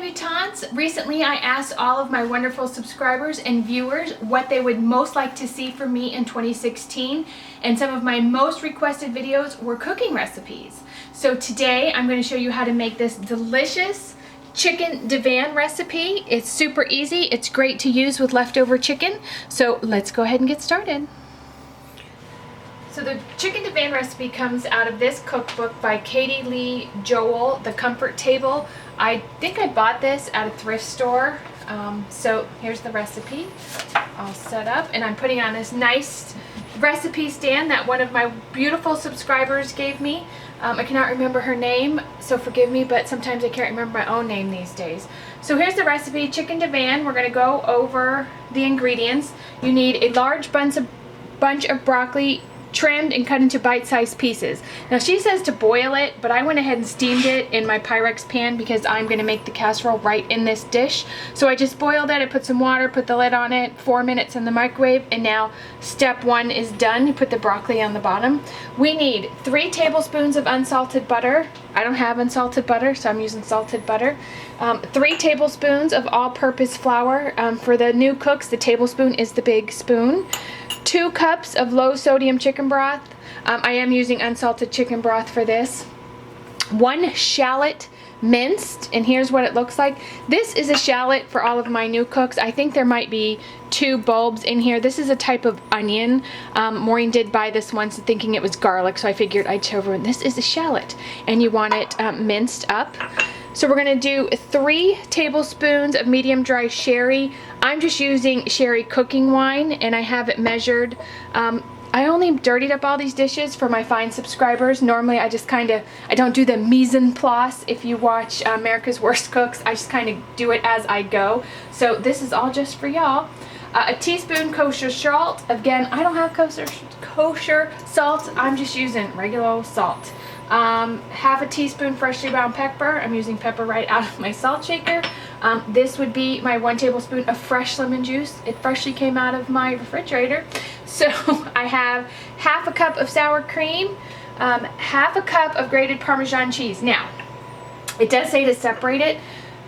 Debutantes. Recently I asked all of my wonderful subscribers and viewers what they would most like to see from me in 2016, and some of my most requested videos were cooking recipes. So today I'm going to show you how to make this delicious Chicken Divan recipe. It's super easy, it's great to use with leftover chicken, so let's go ahead and get started. So the Chicken Divan recipe comes out of this cookbook by Katie Lee Joel, The Comfort Table. I think I bought this at a thrift store. So here's the recipe all set up, and I'm putting on this nice recipe stand that one of my beautiful subscribers gave me. I cannot remember her name, so forgive me, but sometimes I can't remember my own name these days. So here's the recipe, Chicken Divan. We're going to go over the ingredients. You need a large bunch of broccoli, trimmed and cut into bite-sized pieces. Now she says to boil it, but I went ahead and steamed it in my Pyrex pan because I'm going to make the casserole right in this dish. So I just boiled it, I put some water, put the lid on it, 4 minutes in the microwave, and now step one is done. You put the broccoli on the bottom. We need 3 tablespoons of unsalted butter. I don't have unsalted butter, so I'm using salted butter. 3 tablespoons of all-purpose flour. For the new cooks, the tablespoon is the big spoon. 2 cups of low sodium chicken broth. I am using unsalted chicken broth for this. 1 shallot minced, and here's what it looks like. This is a shallot for all of my new cooks. I think there might be 2 bulbs in here. This is a type of onion. Maureen did buy this once thinking it was garlic, so I figured I'd show everyone. This is a shallot, and you want it minced up. So we're going to do 3 tablespoons of medium dry sherry. I'm just using sherry cooking wine, and I have it measured. I only dirtied up all these dishes for my fine subscribers. Normally I just I don't do the mise en place. If you watch America's Worst Cooks, I just kind of do it as I go. So this is all just for y'all. A teaspoon kosher salt. Again, I don't have kosher salt. I'm just using regular old salt. Half a teaspoon freshly ground pepper. I'm using pepper right out of my salt shaker. This would be my 1 tablespoon of fresh lemon juice. It freshly came out of my refrigerator. So I have half a cup of sour cream, half a cup of grated Parmesan cheese. Now, it does say to separate it.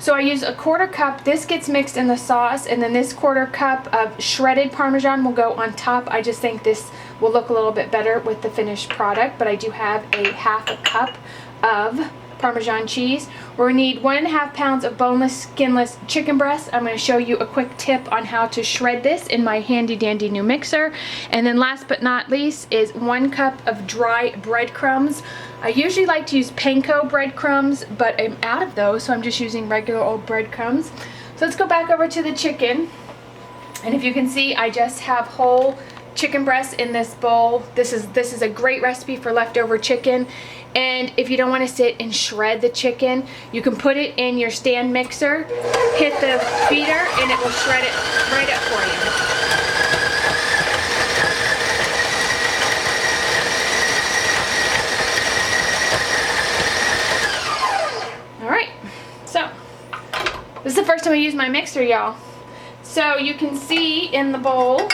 So I use a 1/4 cup. This gets mixed in the sauce, and then this 1/4 cup of shredded Parmesan will go on top. I just think this will look a little bit better with the finished product, but I do have a half a cup of Parmesan cheese. We're going to need 1.5 pounds of boneless, skinless chicken breast. I'm going to show you a quick tip on how to shred this in my handy dandy new mixer. And then last but not least is 1 cup of dry breadcrumbs. I usually like to use panko breadcrumbs, but I'm out of those, so I'm just using regular old breadcrumbs. So let's go back over to the chicken. And if you can see, I just have whole chicken breast in this bowl. This is a great recipe for leftover chicken. And if you don't want to sit and shred the chicken, you can put it in your stand mixer, hit the feeder, and it will shred it right up for you. Alright, so this is the first time I use my mixer, y'all. So you can see in the bowl,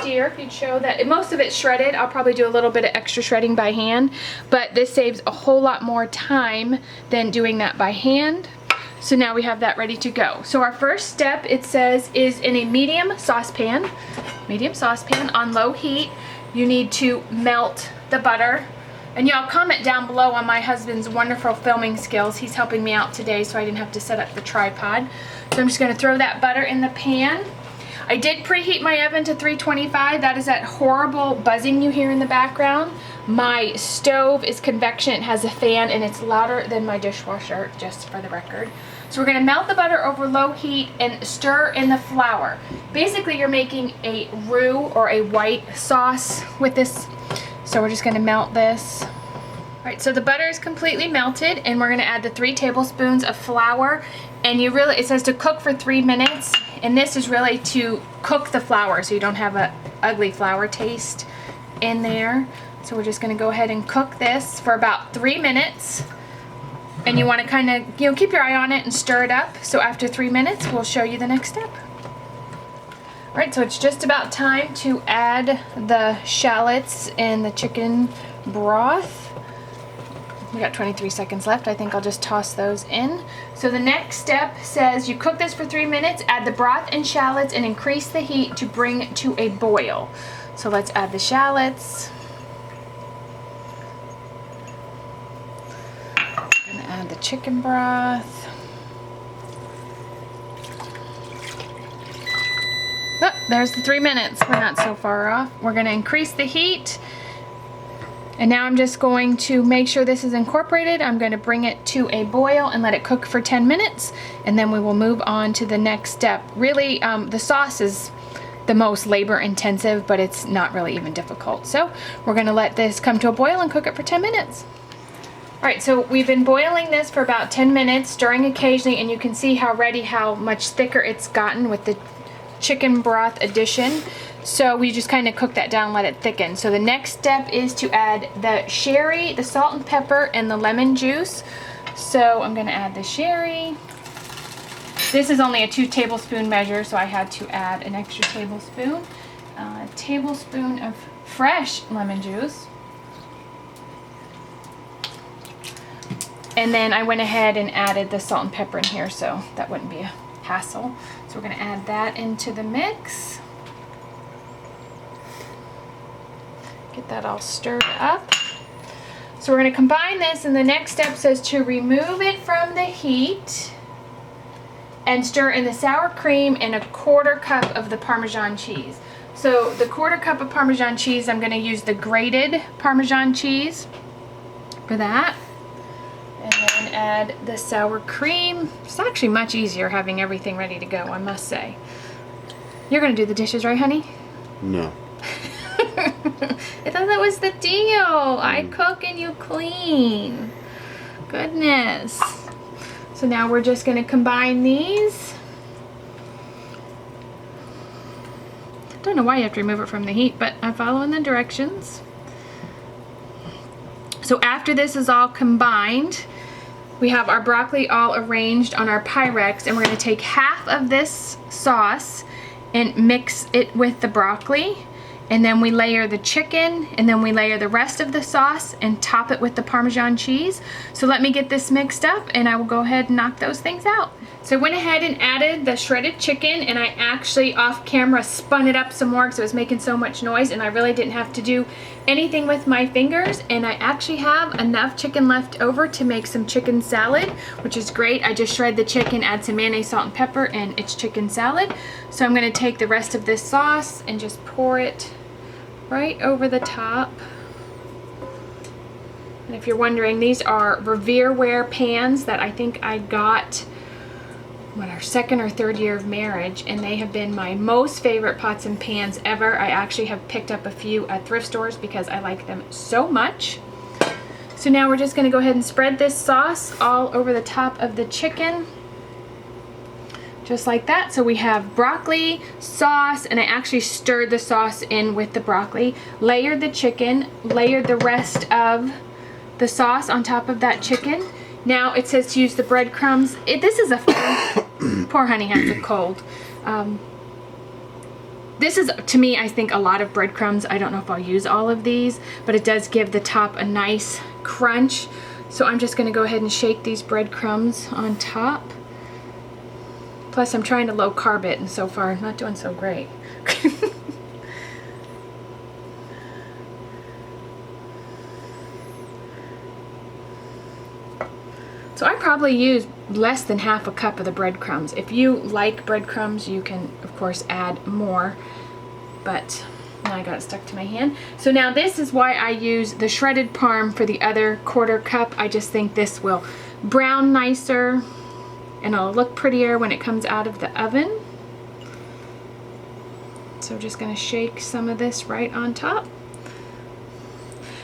dear, if you'd show that most of it's shredded. I'll probably do a little bit of extra shredding by hand, but this saves a whole lot more time than doing that by hand. So now we have that ready to go. So our first step, it says, is in a medium saucepan on low heat. You need to melt the butter. And y'all comment down below on my husband's wonderful filming skills. He's helping me out today, so I didn't have to set up the tripod. So I'm just going to throw that butter in the pan. I did preheat my oven to 325. That is that horrible buzzing you hear in the background. My stove is convection. It has a fan, and it's louder than my dishwasher, just for the record. So we're going to melt the butter over low heat and stir in the flour. Basically, you're making a roux or a white sauce with this. So we're just going to melt this. Alright, so the butter is completely melted, and we're going to add the 3 tablespoons of flour. And it says to cook for 3 minutes, and this is really to cook the flour so you don't have a ugly flour taste in there. So we're just going to go ahead and cook this for about 3 minutes. And you want to kind of, keep your eye on it and stir it up. So after 3 minutes, we'll show you the next step. Alright, so it's just about time to add the shallots and the chicken broth. We got 23 seconds left. I think I'll just toss those in. So the next step says you cook this for 3 minutes, add the broth and shallots, and increase the heat to bring to a boil. So let's add the shallots. I'm gonna add the chicken broth. Oh, there's the 3 minutes. We're not so far off. We're gonna increase the heat. And now I'm just going to make sure this is incorporated. I'm going to bring it to a boil and let it cook for 10 minutes. And then we will move on to the next step. Really, the sauce is the most labor intensive, but it's not really even difficult. So we're going to let this come to a boil and cook it for 10 minutes. All right, so we've been boiling this for about 10 minutes, stirring occasionally, and you can see how much thicker it's gotten with the chicken broth addition. So we just kind of cook that down, let it thicken. So the next step is to add the sherry, the salt and pepper, and the lemon juice. So I'm gonna add the sherry. This is only a 2 tablespoon measure, so I had to add an extra tablespoon. A tablespoon of fresh lemon juice. And then I went ahead and added the salt and pepper in here so that wouldn't be a hassle. So we're gonna add that into the mix. Get that all stirred up. So we're going to combine this, and the next step says to remove it from the heat and stir in the sour cream and a 1/4 cup of the Parmesan cheese. So the 1/4 cup of Parmesan cheese, I'm going to use the grated Parmesan cheese for that. And then add the sour cream. It's actually much easier having everything ready to go, I must say. You're going to do the dishes, right, honey? No. I thought that was the deal. I cook and you clean. Goodness. So now we're just going to combine these. Don't know why you have to remove it from the heat, but I'm following the directions. So after this is all combined, we have our broccoli all arranged on our Pyrex, and we're going to take half of this sauce and mix it with the broccoli. And then we layer the chicken, and then we layer the rest of the sauce and top it with the Parmesan cheese. So let me get this mixed up, and I will go ahead and knock those things out. So I went ahead and added the shredded chicken, and I actually off camera spun it up some more because it was making so much noise, and I really didn't have to do anything with my fingers. And I actually have enough chicken left over to make some chicken salad, which is great. I just shred the chicken, add some mayonnaise, salt, and pepper, and it's chicken salad. So I'm going to take the rest of this sauce and just pour it right over the top. And if you're wondering, these are Revereware pans that I think I got our 2nd or 3rd year of marriage, and they have been my most favorite pots and pans ever. I actually have picked up a few at thrift stores because I like them so much. So now we're just going to go ahead and spread this sauce all over the top of the chicken. Just like that. So we have broccoli, sauce, and I actually stirred the sauce in with the broccoli, layered the chicken, layered the rest of the sauce on top of that chicken. Now it says to use the breadcrumbs. This is a poor honey has a cold. This is, to me, I think a lot of breadcrumbs. I don't know if I'll use all of these, but it does give the top a nice crunch. So I'm just going to go ahead and shake these breadcrumbs on top. Plus, I'm trying to low carb it, and so far, I'm not doing so great. So I probably use less than half a cup of the breadcrumbs. If you like breadcrumbs, you can, of course, add more. But now I got it stuck to my hand. So now this is why I use the shredded parm for the other 1/4 cup. I just think this will brown nicer, and it'll look prettier when it comes out of the oven. So just going to shake some of this right on top.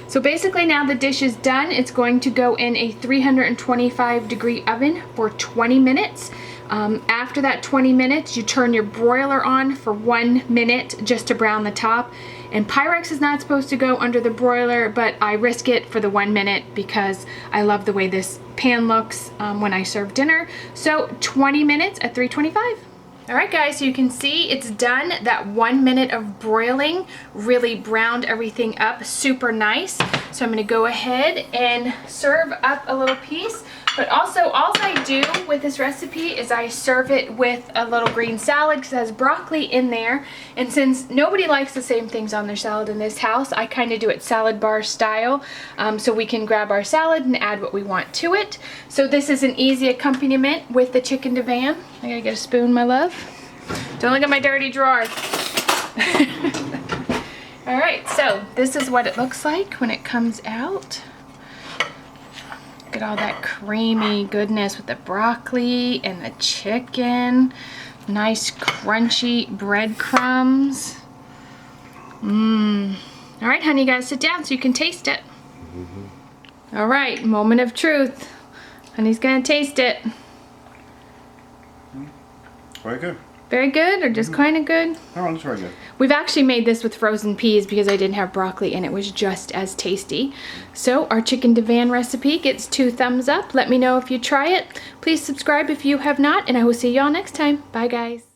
So basically now the dish is done. It's going to go in a 325-degree oven for 20 minutes. After that 20 minutes, you turn your broiler on for 1 minute just to brown the top. And Pyrex is not supposed to go under the broiler, but I risk it for the 1 minute because I love the way this pan looks when I serve dinner. So 20 minutes at 325. All right, guys, so you can see it's done. That 1 minute of broiling really browned everything up super nice. So I'm gonna go ahead and serve up a little piece. But also, all I do with this recipe is I serve it with a little green salad because it has broccoli in there. And since nobody likes the same things on their salad in this house, I kind of do it salad bar style. So we can grab our salad and add what we want to it. So this is an easy accompaniment with the Chicken Divan. I gotta get a spoon, my love. Don't look at my dirty drawer. All right, so this is what it looks like when it comes out. Look at all that creamy goodness with the broccoli and the chicken. Nice crunchy breadcrumbs. Mmm. All right, honey, you guys sit down so you can taste it. All right, moment of truth. Honey's gonna taste it. Very good. Very good, or just kind of good? No, it's very good. We've actually made this with frozen peas because I didn't have broccoli and it was just as tasty. So our Chicken Divan recipe gets 2 thumbs up. Let me know if you try it. Please subscribe if you have not, and I will see y'all next time. Bye, guys.